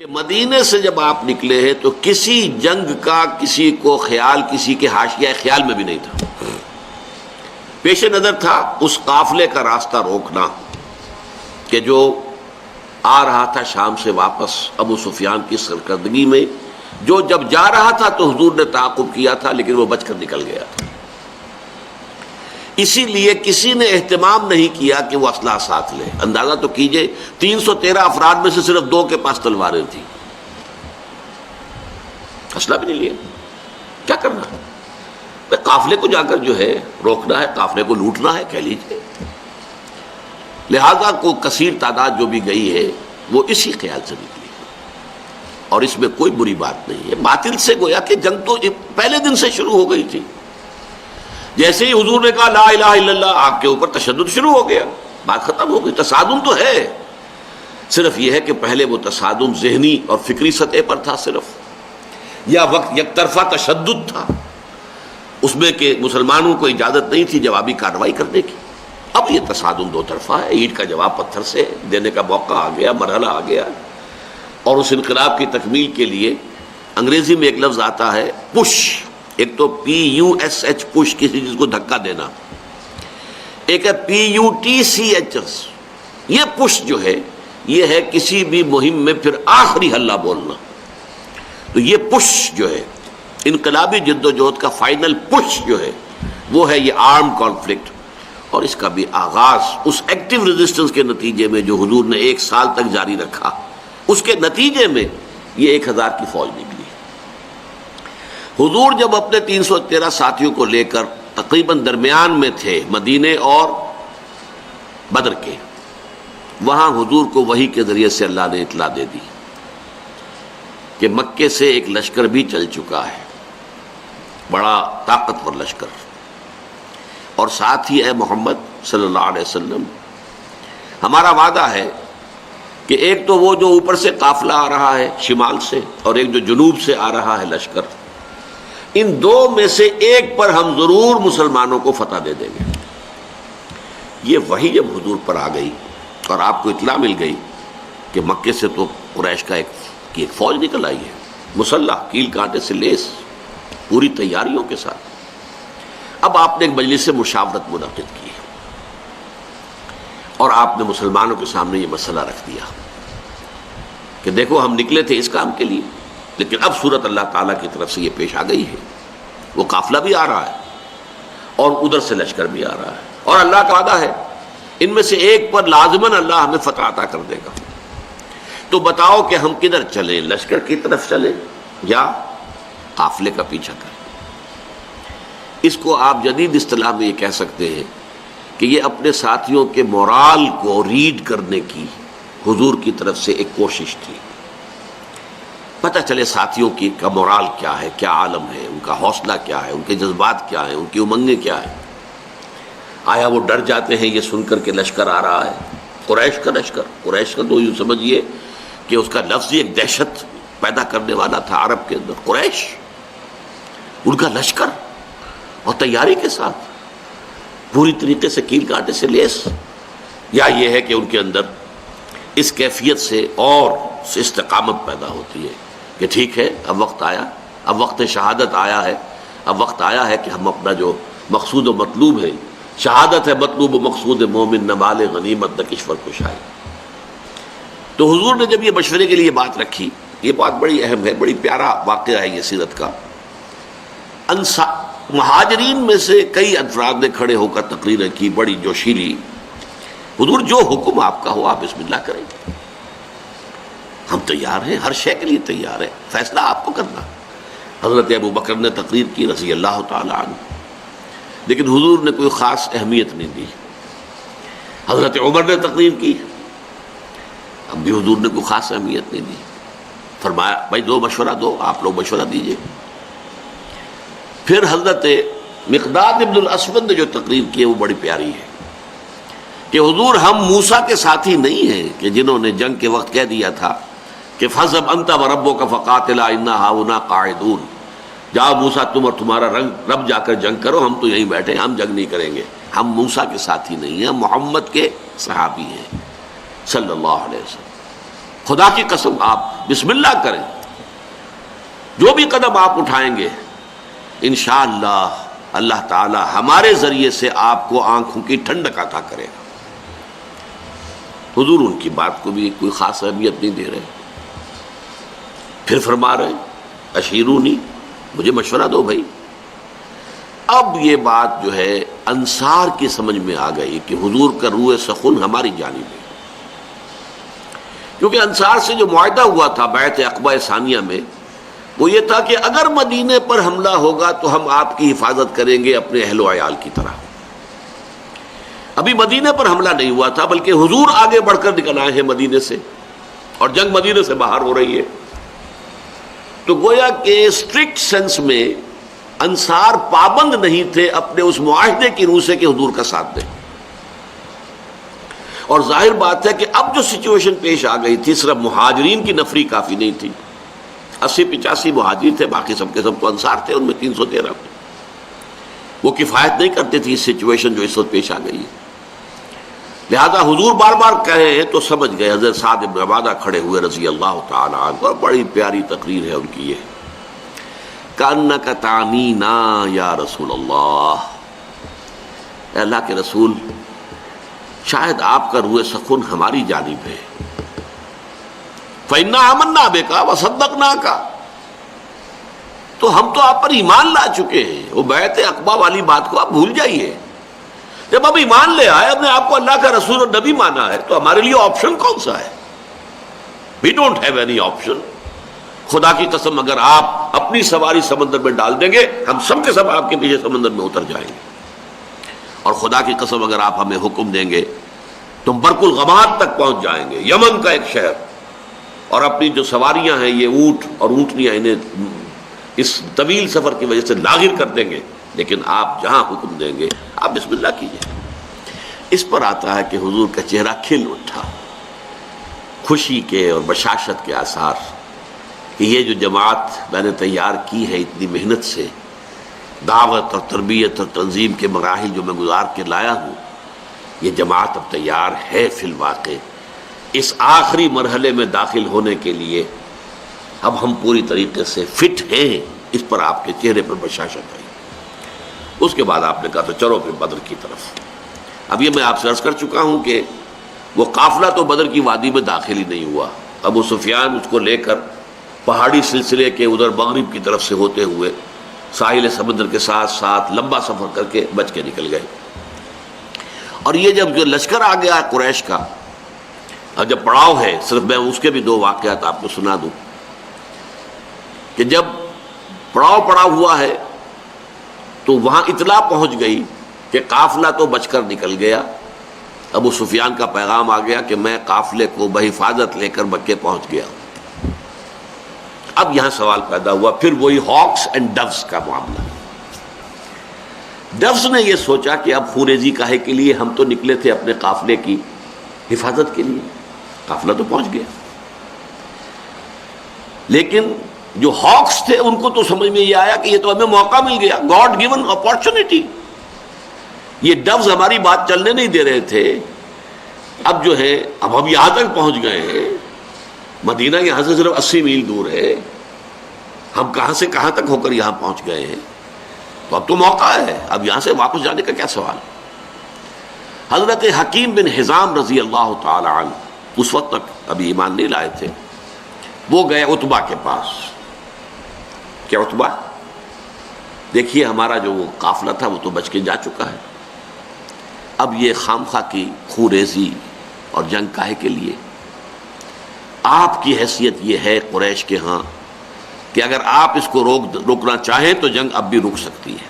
کہ مدینے سے جب آپ نکلے ہیں تو کسی جنگ کا کسی کو خیال کسی کے حاشیہ خیال میں بھی نہیں تھا. پیش نظر تھا اس قافلے کا راستہ روکنا کہ جو آ رہا تھا شام سے واپس ابو سفیان کی سرکردگی میں. جو جب جا رہا تھا تو حضور نے تعاقب کیا تھا لیکن وہ بچ کر نکل گیا تھا. اسی لیے کسی نے اہتمام نہیں کیا کہ وہ اسلحہ ساتھ لے. اندازہ تو کیجئے 313 افراد میں سے صرف 2 کے پاس تلواریں تھیں. اسلحہ بھی نہیں لیا. کیا کرنا؟ قافلے کو جا کر جو ہے روکنا ہے، قافلے کو لوٹنا ہے کہہ لیجیے. لہذا کو کثیر تعداد جو بھی گئی ہے وہ اسی خیال سے نکلی اور اس میں کوئی بری بات نہیں ہے. باطل سے گویا کہ جنگ تو پہلے دن سے شروع ہو گئی تھی. جیسے ہی حضور نے کہا لا الہ الا اللہ آپ کے اوپر تشدد شروع ہو گیا، بات ختم ہو گئی. تصادم تو ہے، صرف یہ ہے کہ پہلے وہ تصادم ذہنی اور فکری سطح پر تھا صرف، یا وقت یک طرفہ تشدد تھا اس میں کہ مسلمانوں کو اجازت نہیں تھی جوابی کارروائی کرنے کی. اب یہ تصادم 2 طرفہ ہے. اینٹ کا جواب پتھر سے دینے کا موقع آ گیا، مرحلہ آ گیا. اور اس انقلاب کی تکمیل کے لیے انگریزی میں ایک لفظ آتا ہے پش. ایک تو PUSH پش، کسی چیز کو دھکا دینا. ایک ہے PUTCH. یہ پش جو ہے یہ ہے کسی بھی مہم میں پھر آخری حلہ بولنا. تو یہ پش جو ہے انقلابی جد و جہد کا فائنل پش جو ہے وہ ہے یہ آرم کانفلکٹ. اور اس کا بھی آغاز اس ایکٹیو ریزسٹنس کے نتیجے میں جو حضور نے 1 سال تک جاری رکھا، اس کے نتیجے میں یہ 1000 کی فوج نکلی. حضور جب اپنے 313 ساتھیوں کو لے کر تقریباً درمیان میں تھے مدینے اور بدر کے، وہاں حضور کو وحی کے ذریعے سے اللہ نے اطلاع دے دی کہ مکے سے ایک لشکر بھی چل چکا ہے، بڑا طاقتور لشکر. اور ساتھ ہی اے محمد صلی اللہ علیہ وسلم ہمارا وعدہ ہے کہ ایک تو وہ جو اوپر سے قافلہ آ رہا ہے شمال سے اور ایک جو جنوب سے آ رہا ہے لشکر، ان 2 میں سے ایک پر ہم ضرور مسلمانوں کو فتح دے دیں گے. یہ وحی جب حضور پر آ گئی اور آپ کو اطلاع مل گئی کہ مکے سے تو قریش کا ایک فوج نکل آئی ہے، مسلح، کیل کانٹے سے لیس، پوری تیاریوں کے ساتھ. اب آپ نے ایک مجلس سے مشاورت منعقد کی اور آپ نے مسلمانوں کے سامنے یہ مسئلہ رکھ دیا کہ دیکھو ہم نکلے تھے اس کام کے لیے، لیکن اب صورت اللہ تعالیٰ کی طرف سے یہ پیش آ گئی ہے. وہ قافلہ بھی آ رہا ہے اور ادھر سے لشکر بھی آ رہا ہے، اور اللہ کا وعدہ ہے ان میں سے ایک پر لازماً اللہ ہمیں فتح عطا کر دے گا. تو بتاؤ کہ ہم کدھر چلیں، لشکر کی طرف چلیں یا قافلے کا پیچھا کریں؟ اس کو آپ جدید اصطلاح میں یہ کہہ سکتے ہیں کہ یہ اپنے ساتھیوں کے مورال کو ریڈ کرنے کی حضور کی طرف سے ایک کوشش تھی. پتہ چلے ساتھیوں کا مورال کیا ہے، کیا عالم ہے، ان کا حوصلہ کیا ہے، ان کے جذبات کیا ہیں، ان کی امنگیں کیا ہیں. آیا وہ ڈر جاتے ہیں یہ سن کر کے لشکر آ رہا ہے، قریش کا لشکر؟ قریش کا تو یوں سمجھیے کہ اس کا لفظ ایک دہشت پیدا کرنے والا تھا عرب کے اندر. قریش، ان کا لشکر اور تیاری کے ساتھ پوری طریقے سے کیل کانٹے سے لیس، یا یہ ہے کہ ان کے اندر اس کیفیت سے اور استقامت پیدا ہوتی ہے کہ ٹھیک ہے اب وقت آیا، اب وقت شہادت آیا ہے، اب وقت آیا ہے کہ ہم اپنا جو مقصود و مطلوب ہے، شہادت ہے مطلوب و مقصود مومن، نہ مال غنیمت نہ کشور کشائی. تو حضور نے جب یہ مشورے کے لیے بات رکھی، یہ بات بڑی اہم ہے، بڑی پیارا واقعہ ہے یہ سیرت کا. مہاجرین میں سے کئی افراد نے کھڑے ہو کر تقریریں کی بڑی جوشیلی. حضور جو حکم آپ کا ہو آپ بسم اللہ کریں، ہم تیار ہیں، ہر شے کے لیے تیار ہیں، فیصلہ آپ کو کرنا. حضرت ابو بکر نے تقریر کی رضی اللہ تعالی عنہ، لیکن حضور نے کوئی خاص اہمیت نہیں دی. حضرت عمر نے تقریر کی، اب بھی حضور نے کوئی خاص اہمیت نہیں دی. فرمایا بھائی دو مشورہ دو، آپ لوگ مشورہ دیجئے. پھر حضرت مقداد ابن الاسود نے جو تقریر کی ہے وہ بڑی پیاری ہے کہ حضور ہم موسیٰ کے ساتھی نہیں ہیں کہ جنہوں نے جنگ کے وقت کہہ دیا تھا کہ فَاذْهَبْ أَنْتَ وَرَبُّكَ فَقَاتِلَا إِنَّا هَاهُنَا قَاعِدُونَ. جاؤ موسیٰ تم اور تمہارا رب جا کر جنگ کرو، ہم تو یہیں بیٹھے، ہم جنگ نہیں کریں گے. ہم موسیٰ کے ساتھی نہیں ہیں، ہم محمد کے صحابی ہیں صلی اللہ علیہ وسلم. خدا کی قسم آپ بسم اللہ کریں، جو بھی قدم آپ اٹھائیں گے انشاءاللہ اللہ تعالی ہمارے ذریعے سے آپ کو آنکھوں کی ٹھنڈک عطا کرے گا۔ حضور ان کی بات کو بھی کوئی خاص اہمیت نہیں دے رہے، پھر فرما رہے اشیرونی، مجھے مشورہ دو بھائی۔ اب یہ بات جو ہے انصار کی سمجھ میں آ گئی کہ حضور کا روح سخن ہماری جانب ہے، کیونکہ انصار سے جو معاہدہ ہوا تھا بیعت عقبہ ثانیہ میں، وہ یہ تھا کہ اگر مدینے پر حملہ ہوگا تو ہم آپ کی حفاظت کریں گے اپنے اہل و عیال کی طرح۔ ابھی مدینے پر حملہ نہیں ہوا تھا، بلکہ حضور آگے بڑھ کر نکل آئے ہیں مدینے سے، اور جنگ مدینے سے باہر ہو رہی ہے۔ تو گویا کہ اسٹرکٹ سینس میں انصار پابند نہیں تھے اپنے اس معاہدے کی روح سے کہ حضور کا ساتھ دیں، اور ظاہر بات ہے کہ اب جو سچویشن پیش آ گئی تھی، صرف مہاجرین کی نفری کافی نہیں تھی، 80-85 مہاجرین تھے، باقی سب کے سب تو انصار تھے، ان میں 313 وہ کفایت نہیں کرتے تھی اس سچویشن جو اس وقت پیش آ گئی ہے۔ لہذا حضور بار بار کہے ہیں تو سمجھ گئے۔ حضرت سعد بن عبادہ کھڑے ہوئے رضی اللہ تعالی عنہ، بڑی پیاری تقریر ہے ان کی یہ، کأنک تعنینا یا رسول اللہ، اے اللہ کے رسول شاید آپ کا روح سخن ہماری جانب ہے، فإنا آمنا بک وصدقناک، تو ہم تو آپ پر ایمان لا چکے ہیں، وہ بیعت عقبہ والی بات کو آپ بھول جائیے۔ جب اب ایمان لے آئے، اپنے آپ کو اللہ کا رسول اور نبی مانا ہے، تو ہمارے لیے آپشن کون سا ہے؟ We don't have any option. خدا کی قسم اگر آپ اپنی سواری سمندر میں ڈال دیں گے، ہم سب کے سب آپ کے پیچھے سمندر میں اتر جائیں گے، اور خدا کی قسم اگر آپ ہمیں حکم دیں گے تو ہم برق الغماد تک پہنچ جائیں گے، یمن کا ایک شہر، اور اپنی جو سواریاں ہیں یہ اونٹ اور اونٹنیاں انہیں اس طویل سفر کی وجہ سے لاغر کر دیں گے، لیکن آپ جہاں حکم دیں گے آپ بسم اللہ کیجیے۔ اس پر آتا ہے کہ حضور کا چہرہ کھل اٹھا، خوشی کے اور بشاشت کے آثار، کہ یہ جو جماعت میں نے تیار کی ہے اتنی محنت سے، دعوت اور تربیت اور تنظیم کے مراحل جو میں گزار کے لایا ہوں، یہ جماعت اب تیار ہے فی الواقع اس آخری مرحلے میں داخل ہونے کے لیے، اب ہم پوری طریقے سے فٹ ہیں۔ اس پر آپ کے چہرے پر بشاشت آئی۔ اس کے بعد آپ نے کہا تو چلو پھر بدر کی طرف۔ اب یہ میں آپ سے عرض کر چکا ہوں کہ وہ قافلہ تو بدر کی وادی میں داخل ہی نہیں ہوا، ابو سفیان اس کو لے کر پہاڑی سلسلے کے ادھر مغرب کی طرف سے ہوتے ہوئے ساحل سمندر کے ساتھ ساتھ لمبا سفر کر کے بچ کے نکل گئے۔ اور یہ جب جو لشکر آ گیا قریش کا، اور جب پڑاؤ ہے، صرف میں اس کے بھی 2 واقعات آپ کو سنا دوں کہ جب پڑاؤ پڑا ہوا ہے تو وہاں اطلاع پہنچ گئی کہ قافلہ تو بچ کر نکل گیا، ابو سفیان کا پیغام آ گیا کہ میں قافلے کو بحفاظت لے کر مکے پہنچ گیا۔ اب یہاں سوال پیدا ہوا، پھر وہی ہاکس اینڈ ڈوز کا معاملہ۔ ڈوز نے یہ سوچا کہ اب خوریزی کاہے کے لیے، ہم تو نکلے تھے اپنے قافلے کی حفاظت کے لیے، قافلہ تو پہنچ گیا۔ لیکن جو ہاکس تھے ان کو تو سمجھ میں یہ آیا کہ یہ تو ہمیں موقع مل گیا، گاڈ گیون اپارچونٹی، یہ ڈوز ہماری بات چلنے نہیں دے رہے تھے، اب جو ہے اب ہم یہاں تک پہنچ گئے ہیں، مدینہ یہاں سے صرف 80 میل دور ہے، ہم کہاں سے کہاں تک ہو کر یہاں پہنچ گئے ہیں، تو اب تو موقع ہے، اب یہاں سے واپس جانے کا کیا سوال۔ حضرت حکیم بن حزام رضی اللہ تعالی عنہ اس وقت تک ابھی ایمان نہیں لائے تھے، وہ گئے عتبہ کے پاس۔ کیا عتبہ؟ دیکھیے ہمارا جو وہ قافلہ تھا وہ تو بچ کے جا چکا ہے، اب یہ خامخواہ کی خوریزی اور جنگ کاہے کے لیے؟ آپ کی حیثیت یہ ہے قریش کے ہاں کہ اگر آپ اس کو روکنا چاہیں تو جنگ اب بھی رک سکتی ہے۔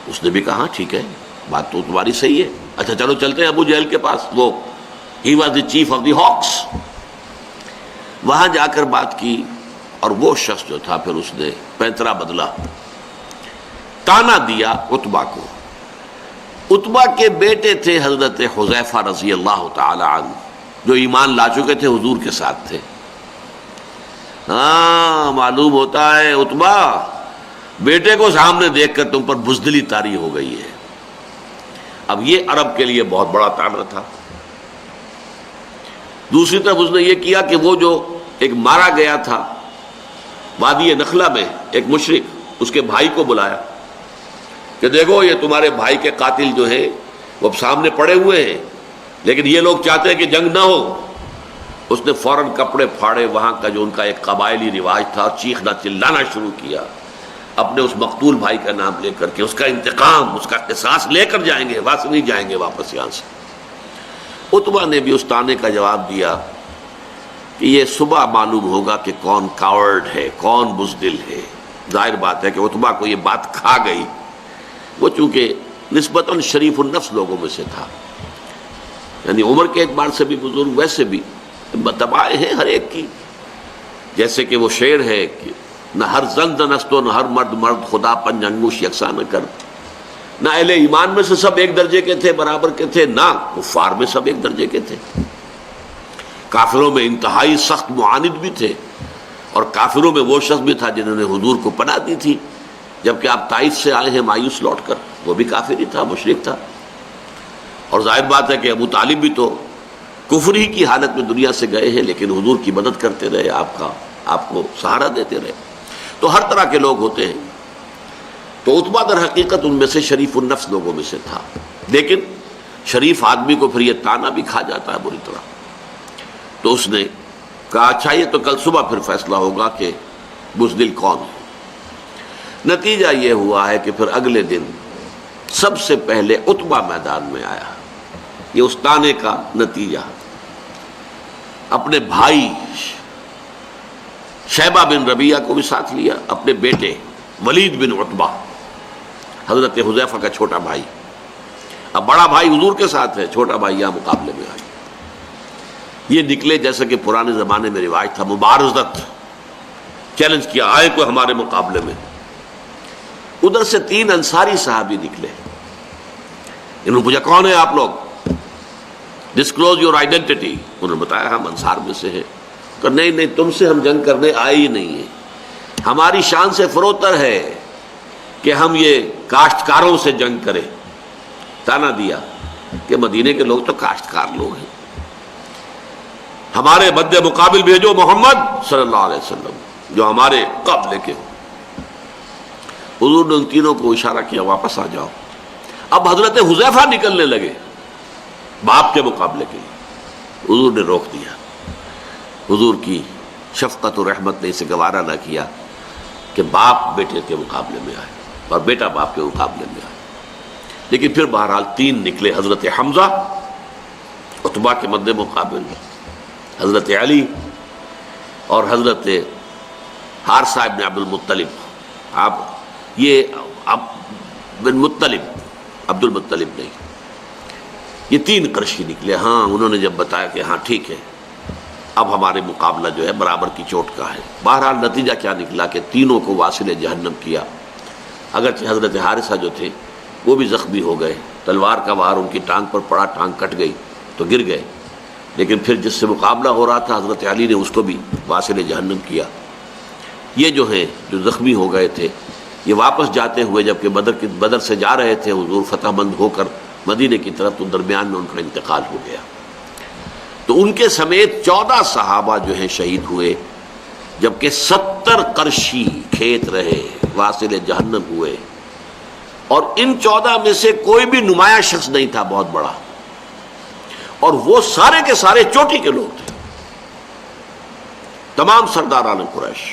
اس نے بھی کہا ٹھیک ہے، بات تو تمہاری صحیح ہے، اچھا چلو چلتے ہیں ابو جہل کے پاس، وہ he was the chief of the ہاکس۔ وہاں جا کر بات کی، اور وہ شخص جو تھا پھر اس نے پینترا بدلا، تانا دیا عتبہ کو۔ عتبہ کے بیٹے تھے حضرت حذیفہ رضی اللہ تعالی عنہ، جو ایمان لا چکے تھے، حضور کے ساتھ تھے۔ ہاں معلوم ہوتا ہے عتبہ بیٹے کو سامنے دیکھ کر تم پر بزدلی طاری ہو گئی ہے۔ اب یہ عرب کے لیے بہت بڑا طعنہ تھا۔ دوسری طرف اس نے یہ کیا کہ وہ جو ایک مارا گیا تھا وادی نخلا میں ایک مشرک، اس کے بھائی کو بلایا کہ دیکھو یہ تمہارے بھائی کے قاتل جو ہیں وہ اب سامنے پڑے ہوئے ہیں، لیکن یہ لوگ چاہتے ہیں کہ جنگ نہ ہو۔ اس نے فوراً کپڑے پھاڑے، وہاں کا جو ان کا ایک قبائلی رواج تھا، چیخنا چلانا شروع کیا، اپنے اس مقتول بھائی کا نام لے کر کے اس کا انتقام، اس کا قصاص لے کر جائیں گے، واپس نہیں جائیں گے واپس یہاں سے۔ عتبہ نے بھی اس طعنے کا جواب دیا کہ یہ صبح معلوم ہوگا کہ کون کاورڈ ہے، کون بزدل ہے۔ ظاہر بات ہے کہ عتبہ کو یہ بات کھا گئی، وہ چونکہ نسبتاً شریف النفس لوگوں میں سے تھا، یعنی عمر کے اعتبار سے بھی بزرگ، ویسے بھی تباہیں ہیں ہر ایک کی، جیسے کہ وہ شعر ہے کہ نہ ہر زن زنست و نہ ہر مرد مرد، خدا پنج انگوش یکساں نہ کر۔ نہ اہل ایمان میں سے سب ایک درجے کے تھے، برابر کے تھے، نہ کفار میں سب ایک درجے کے تھے۔ کافروں میں انتہائی سخت معاند بھی تھے، اور کافروں میں وہ شخص بھی تھا جنہوں نے حضور کو پناہ دی تھی، جبکہ آپ طائف سے آئے ہیں مایوس لوٹ کر، وہ بھی کافر ہی تھا، مشرک تھا۔ اور ظاہر بات ہے کہ ابو طالب بھی تو کفر ہی کی حالت میں دنیا سے گئے ہیں، لیکن حضور کی مدد کرتے رہے، آپ کو سہارا دیتے رہے۔ تو ہر طرح کے لوگ ہوتے ہیں۔ تو عتبہ در حقیقت ان میں سے شریف النفس لوگوں میں سے تھا، لیکن شریف آدمی کو پھر یہ طعنہ بھی کھا جاتا ہے بری طرح۔ تو اس نے کہا اچھا یہ تو کل صبح پھر فیصلہ ہوگا کہ بزدل کون ہے۔ نتیجہ یہ ہوا ہے کہ پھر اگلے دن سب سے پہلے عتبہ میدان میں آیا۔ یہ اس طعنے کا نتیجہ، اپنے بھائی شیبہ بن ربیعہ کو بھی ساتھ لیا، اپنے بیٹے ولید بن عتبہ، حضرت حذیفہ کا چھوٹا بھائی۔ اب بڑا بھائی حضور کے ساتھ ہے، چھوٹا بھائی یہاں مقابلے میں آیا۔ یہ نکلے جیسے کہ پرانے زمانے میں رواج تھا، مبارزت، چیلنج کیا، آئے کوئی ہمارے مقابلے میں۔ ادھر سے 3 انصاری صحابی نکلے، انہوں نے پوچھا کون ہے آپ لوگ، ڈسکلوز یور آئیڈینٹی۔ انہوں نے بتایا ہم انصار میں سے ہیں۔ کہ نہیں نہیں، تم سے ہم جنگ کرنے آئے ہی نہیں ہیں، ہماری شان سے فروتر ہے کہ ہم یہ کاشتکاروں سے جنگ کریں۔ طعنہ دیا کہ مدینے کے لوگ تو کاشتکار لوگ ہیں، ہمارے مد مقابل بھیجو محمد صلی اللہ علیہ وسلم جو ہمارے قابل کے ہو۔ حضور نے ان تینوں کو اشارہ کیا واپس آ جاؤ۔ اب حضرت حذیفہ نکلنے لگے باپ کے مقابلے کے لیے، حضور نے روک دیا۔ حضور کی شفقت و رحمت نے اسے گوارا نہ کیا کہ باپ بیٹے کے مقابلے میں آئے اور بیٹا باپ کے مقابلے میں آئے۔ لیکن پھر بہرحال 3 نکلے، حضرت حمزہ عتبہ کے مد مقابل، حضرت علی اور حضرت حارثہ ابن عبد المطلب۔ آپ یہ بن مطلب، عبد المطلب نہیں، یہ 3 قرشی نکلے۔ ہاں انہوں نے جب بتایا کہ ہاں ٹھیک ہے اب ہمارے مقابلہ جو ہے برابر کی چوٹ کا ہے۔ بہرحال نتیجہ کیا نکلا کہ تینوں کو واصل جہنم کیا۔ اگرچہ حضرت حارثہ جو تھے وہ بھی زخمی ہو گئے، تلوار کا وار ان کی ٹانگ پر پڑا، ٹانگ کٹ گئی تو گر گئے، لیکن پھر جس سے مقابلہ ہو رہا تھا حضرت علی نے اس کو بھی واصل جہنم کیا۔ یہ جو ہیں جو زخمی ہو گئے تھے، یہ واپس جاتے ہوئے جبکہ بدر سے جا رہے تھے حضور فتح مند ہو کر مدینے کی طرف، تو درمیان میں ان کا انتقال ہو گیا۔ تو ان کے سمیت 14 صحابہ جو ہیں شہید ہوئے، جبکہ 70 قرشی کھیت رہے، واصل جہنم ہوئے۔ اور ان 14 میں سے کوئی بھی نمایاں شخص نہیں تھا بہت بڑا، اور وہ سارے کے سارے چوٹی کے لوگ تھے، تمام سرداران قریش،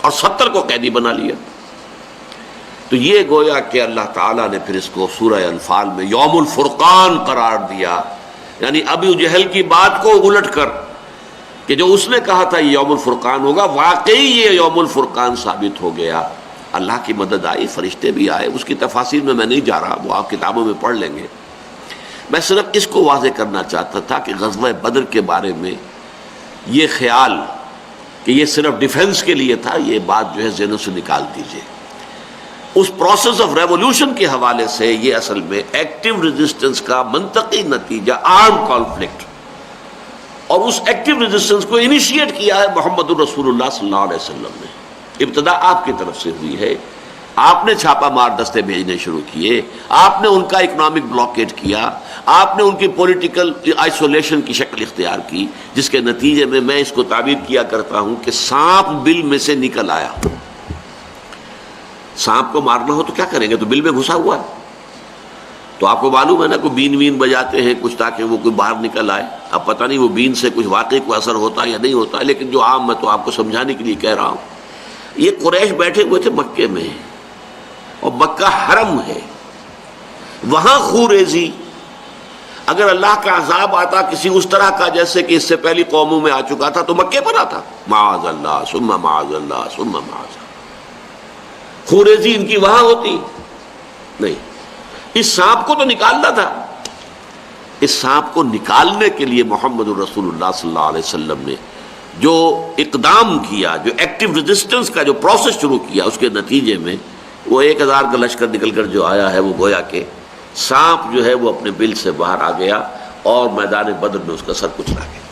اور 70 کو قیدی بنا لیا۔ تو یہ گویا کہ اللہ تعالیٰ نے پھر اس کو سورہ انفال میں یوم الفرقان قرار دیا، یعنی ابو جہل کی بات کو الٹ کر کہ جو اس نے کہا تھا یہ یوم الفرقان ہوگا، واقعی یہ یوم الفرقان ثابت ہو گیا۔ اللہ کی مدد آئی، فرشتے بھی آئے، اس کی تفاصیل میں نہیں جا رہا، وہ آپ کتابوں میں پڑھ لیں گے۔ میں صرف اس کو واضح کرنا چاہتا تھا کہ غزوہ بدر کے بارے میں یہ خیال کہ یہ صرف ڈیفنس کے لیے تھا، یہ بات جو ہے ذہنوں سے نکال دیجئے۔ اس پروسیس آف ریولوشن کے حوالے سے یہ اصل میں ایکٹیو ریزسٹنس کا منطقی نتیجہ، آرم کانفلکٹ، اور اس ایکٹیو ریزسٹنس کو انیشیٹ کیا ہے محمد الرسول اللہ صلی اللہ علیہ وسلم نے۔ ابتدا آپ کی طرف سے ہوئی ہے، آپ نے چھاپا مار دستے بھیجنے شروع کیے، آپ نے ان کا اکنامک بلاکیٹ کیا، آپ نے ان کی پولیٹیکل آئسولیشن کی شکل اختیار کی، جس کے نتیجے میں میں اس کو تعبیر کیا کرتا ہوں کہ سانپ بل میں سے نکل آیا۔ سانپ کو مارنا ہو تو کیا کریں گے؟ تو بل میں گھسا ہوا ہے، تو آپ کو معلوم ہے نا، کوئی بین وین بجاتے ہیں کچھ تاکہ وہ کوئی باہر نکل آئے۔ اب پتہ نہیں وہ بین سے کچھ واقعی کوئی اثر ہوتا ہے یا نہیں ہوتا ہے، لیکن جو عام میں تو آپ کو سمجھانے کے لیے کہہ رہا ہوں۔ یہ قریش بیٹھے ہوئے تھے مکے میں، اور مکہ حرم ہے، وہاں خوریزی، اگر اللہ کا عذاب آتا کسی اس طرح کا جیسے کہ اس سے پہلی قوموں میں آ چکا تھا تو مکے پر آتا، معاذ اللہ ثم معاذ اللہ ثم معاذ اللہ۔ خوریزی ان کی وہاں ہوتی نہیں۔ اس سانپ کو تو نکالنا تھا، اس سانپ کو نکالنے کے لیے محمد الرسول اللہ صلی اللہ علیہ وسلم نے جو اقدام کیا، جو ایکٹیو ریزسٹنس کا جو پروسیس شروع کیا، اس کے نتیجے میں وہ 1000 کا لشکر نکل کر جو آیا ہے، وہ گویا کہ سانپ جو ہے وہ اپنے بل سے باہر آ گیا اور میدان بدر میں اس کا سر کچلا گیا۔